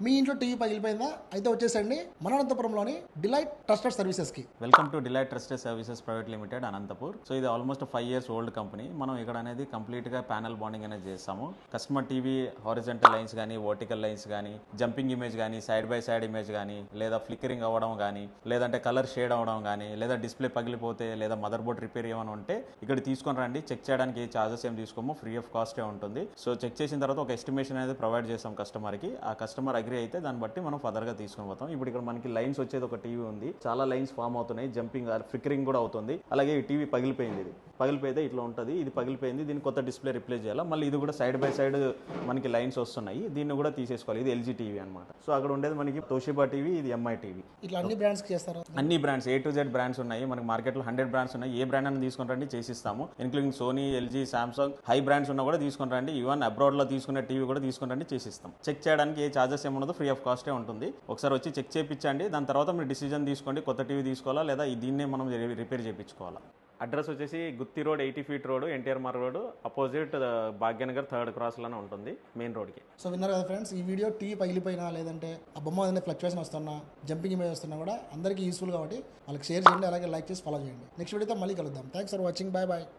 మీ ఇంట్లో టీవీ పగిలిపోయిందా? అయితే వచ్చేసండి మన అనంతపురంలోని డిలైట్ ట్రస్టెడ్ సర్వీసెస్కి. Welcome to Delight Trusted Services Private Limited Anantapur. So ఇది ఆల్మోస్ట్ 5 years ఓల్డ్ కంపెనీ. మనం ఇక్కడ అనేది కంప్లీట్గా ప్యానల్ బాండింగ్ అనేది చేస్తాము. కస్టమర్ టీవీ హారిజంటల్ లైన్స్ కానీ, వర్టికల్ లైన్స్ కానీ, జంపింగ్ ఇమేజ్ కానీ, సైడ్ బై సైడ్ ఇమేజ్ కానీ, లేదా ఫ్లిక్కరింగ్ అవ్వడం కానీ, లేదంటే కలర్ షేడ్ అవ్వడం కానీ, లేదా డిస్ప్లే పగిలిపోతే, లేదా మదర్ బోర్డ్ రిపేర్ ఏమైనా ఉంటే ఇక్కడ తీసుకొని రండి. చెక్ చేయడానికి చార్జెస్ ఏం తీసుకోమో, ఫ్రీ ఆఫ్ కాస్టే ఉంటుంది. సో చెక్ చేసిన తర్వాత ఒక ఎస్టిమేషన్ అనేది ప్రొవైడ్ చేస్తాం కస్టమర్కి. ఆ కస్టమర్ అగ్రి అయితే దాన్ని బట్టి మనం ఫర్దర్గా తీసుకొని పోతాం. ఇప్పుడు ఇక్కడ మనకి లైన్స్ వచ్చేది ఒక టీవీ ఉంది, చాలా లైన్స్ ఫామ్ అవుతున్నాయి, జంపింగ్ ఫ్లిక్కరింగ్ కూడా అవుతుంది. అలాగే ఈ టీవీ పగిలిపోయింది, ఇది పగిలిపోయితే ఇట్లా ఉంటుంది, ఇది పగిలిపోయింది, దీన్ని కొత్త డిస్ప్లే రిప్లేస్ చేయాలి. మళ్ళీ ఇది కూడా సైడ్ బై సైడ్ మనకి లైన్స్ వస్తున్నాయి, దీన్ని కూడా తీసేసుకోవాలి. ఇది ఎల్జీ టీవీ అనమాట. సో అక్కడ ఉండేది మనకి తోషిబా టీవీ, ఇది ఎంఐ టీవీ. ఇట్లా అన్ని బ్రాండ్స్ చేస్తారు. అన్ని brands A to Z brands ఉన్నాయి మనకి. మార్కెట్లో 100 బ్రాండ్స్ ఉన్నాయి. ఏ బ్రాండ్ అని తీసుకుని రండి, చేసిస్తాము. Including Sony, LG, Samsung, high brands ఉన్నా కూడా తీసుకుని రండి. ఈవెన్ అబ్రాడ్ లో తీసుకునే టీవీ కూడా తీసుకుని రండి, చేసిస్తాం. చెక్ చేయడానికి ఏ చార్జెస్ ఏముండదు, ఫ్రీ ఆఫ్ కాస్టే ఉంటుంది. ఒకసారి వచ్చి చెక్ చేయించండి, దాని తర్వాత మీరు డిసిజన్ తీసుకోండి, కొత్త టీవీ తీసుకోవాలా లేదా దీన్నే మనం రిపేర్ చేయించుకోవాలా. అడ్రస్ వచ్చేసి Gutti road, 80 feet road, NTR Marg road, opposite Bhagyanagar 3rd cross లోనే ఉంటుంది, మెయిన్ రోడ్కి. సో విన్నారు కదా ఫ్రెండ్స్, ఈ వీడియో టీవీ పగిలిపోయినా లేదంటే ఆ బొమ్మ ఏదైనా ఫ్లక్చువేషన్ వస్తున్నా, జంపింగ్ ఇమేజ్ వస్తున్నా కూడా అందరికీ యూస్ఫుల్ కాబట్టి వాళ్ళకి షేర్ చేయండి, అలాగే లైక్ చేసి ఫాలో చేయండి. నెక్స్ట్ వీడియోతో మళ్ళీ కలుద్దాం. Thanks for watching. Bye bye.